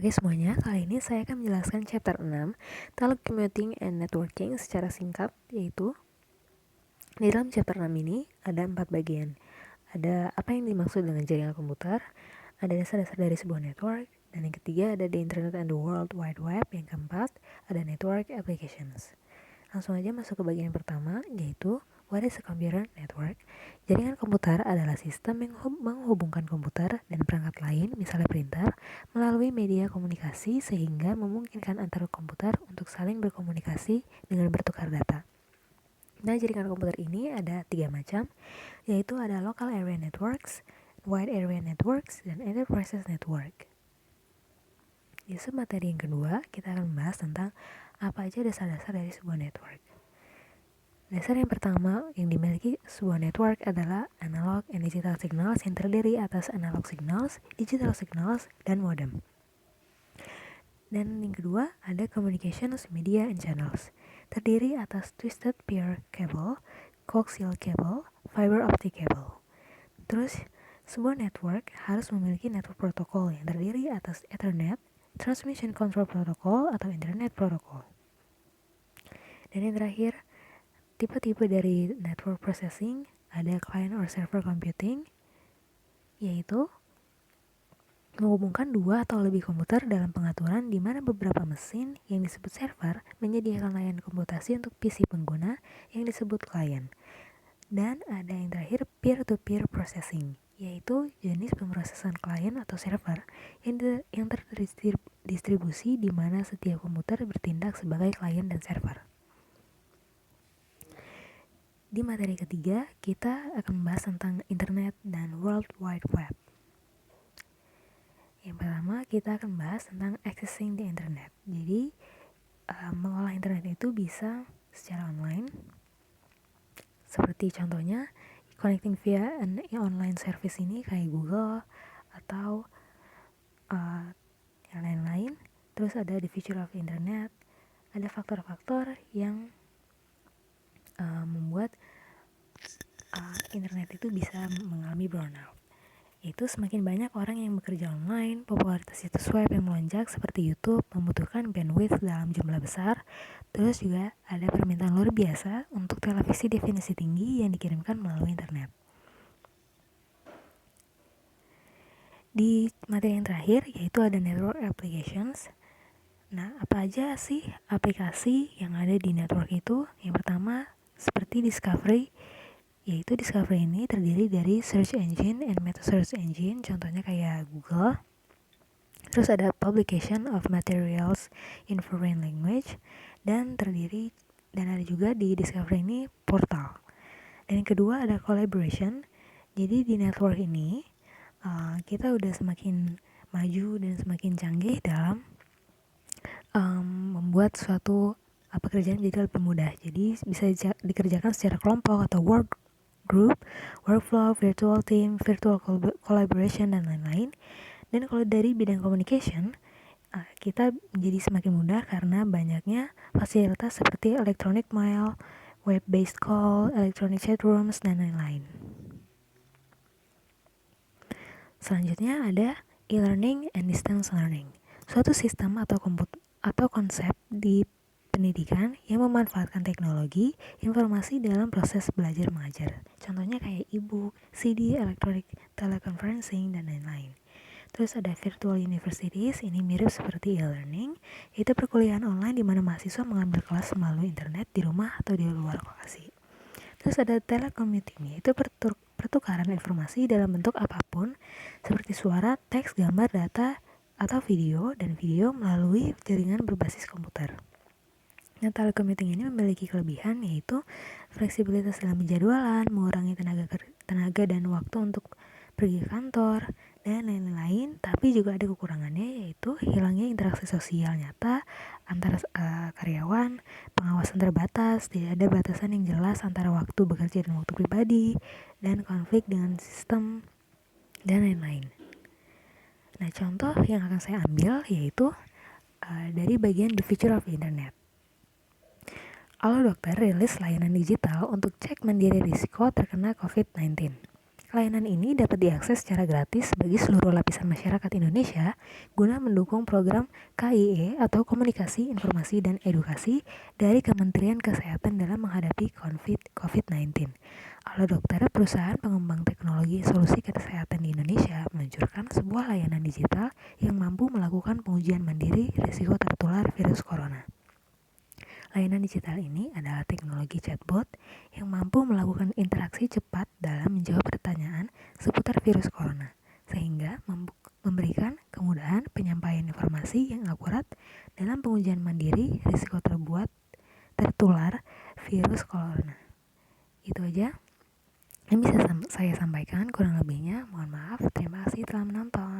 Oke semuanya, kali ini saya akan menjelaskan chapter 6 Telecommuting and Networking secara singkat, yaitu di dalam chapter 6 ini ada 4 bagian. Ada apa yang dimaksud dengan jaringan komputer, ada dasar-dasar dari sebuah network, dan yang ketiga ada the Internet and the World Wide Web, yang keempat ada network applications. Langsung aja masuk ke bagian pertama, yaitu what is a computer network? Jaringan komputer adalah sistem yang menghubungkan komputer dan perangkat lain, misalnya printer, melalui media komunikasi sehingga memungkinkan antar komputer untuk saling berkomunikasi dengan bertukar data. Nah, jaringan komputer ini ada 3 macam, yaitu ada local area networks, wide area networks, dan enterprise network. Di materi yang kedua, kita akan membahas tentang apa aja dasar-dasar dari sebuah network. Dasar yang pertama yang dimiliki sebuah network adalah analog and digital signals yang terdiri atas analog signals, digital signals, dan modem. Dan yang kedua ada communications, media, and channels. Terdiri atas twisted pair cable, coaxial cable, fiber optic cable. Terus, sebuah network harus memiliki network protokol yang terdiri atas Ethernet, Transmission Control Protocol atau Internet Protocol. Dan yang terakhir, tipe-tipe dari network processing ada client or server computing, yaitu menghubungkan 2 atau lebih komputer dalam pengaturan di mana beberapa mesin yang disebut server menyediakan layanan komputasi untuk PC pengguna yang disebut client. Dan ada yang terakhir peer-to-peer processing, yaitu jenis pemrosesan klien atau server yang terdistribusi di mana setiap komputer bertindak sebagai klien dan server. Di materi ketiga, kita akan membahas tentang Internet dan World Wide Web. Yang pertama, kita akan membahas tentang accessing the Internet. Jadi, mengolah Internet itu bisa secara online, seperti contohnya connecting via an online service ini kayak Google atau yang lain-lain. Terus ada the future of Internet, ada faktor-faktor yang membuat internet itu bisa mengalami brownout. Yaitu semakin banyak orang yang bekerja online, popularitas situs web yang melonjak seperti YouTube membutuhkan bandwidth dalam jumlah besar. Terus juga ada permintaan luar biasa untuk televisi definisi tinggi yang dikirimkan melalui internet. Di materi yang terakhir yaitu ada network applications. Nah, apa aja sih aplikasi yang ada di network itu? Yang pertama, seperti Discovery, yaitu Discovery ini terdiri dari search engine and meta search engine, contohnya kayak Google. Terus ada publication of materials in foreign language, dan ada juga di Discovery ini portal. Dan yang kedua ada collaboration. Jadi di network ini kita udah semakin maju dan semakin canggih dalam membuat suatu pekerjaan jadi lebih mudah. Jadi bisa dikerjakan secara kelompok atau work group, workflow, virtual team, virtual collaboration, dan lain-lain. Dan kalau dari bidang communication, kita menjadi semakin mudah karena banyaknya fasilitas seperti electronic mail, web-based call, electronic chat rooms, dan lain-lain. Selanjutnya ada e-learning and distance learning, suatu sistem atau konsep di pendidikan yang memanfaatkan teknologi informasi dalam proses belajar mengajar. Contohnya kayak e-book, CD, electronic teleconferencing, dan lain-lain. Terus ada virtual universities, ini mirip seperti e-learning, yaitu perkuliahan online di mana mahasiswa mengambil kelas melalui internet di rumah atau di luar lokasi. Terus ada telecommuting, yaitu pertukaran informasi dalam bentuk apapun, seperti suara, teks, gambar, data, atau video, dan video melalui jaringan berbasis komputer. Nah, telecommuting ini memiliki kelebihan yaitu fleksibilitas dalam penjadwalan, mengurangi tenaga dan waktu untuk pergi ke kantor, dan lain-lain. Tapi juga ada kekurangannya yaitu hilangnya interaksi sosial nyata antara karyawan, pengawasan terbatas, tidak ada batasan yang jelas antara waktu bekerja dan waktu pribadi, dan konflik dengan sistem, dan lain-lain. Nah, contoh yang akan saya ambil yaitu dari bagian the future of internet. Alo Dokter rilis layanan digital untuk cek mandiri risiko terkena COVID-19. Layanan ini dapat diakses secara gratis bagi seluruh lapisan masyarakat Indonesia guna mendukung program KIE atau Komunikasi, Informasi, dan Edukasi dari Kementerian Kesehatan dalam menghadapi COVID-19. Alo Dokter, perusahaan pengembang teknologi solusi kesehatan di Indonesia, meluncurkan sebuah layanan digital yang mampu melakukan pengujian mandiri risiko tertular virus corona. Layanan digital ini adalah teknologi chatbot yang mampu melakukan interaksi cepat dalam menjawab pertanyaan seputar virus corona, sehingga memberikan kemudahan penyampaian informasi yang akurat dalam pengujian mandiri risiko tertular virus corona. Itu aja yang bisa saya sampaikan, kurang lebihnya mohon maaf. Terima kasih telah menonton.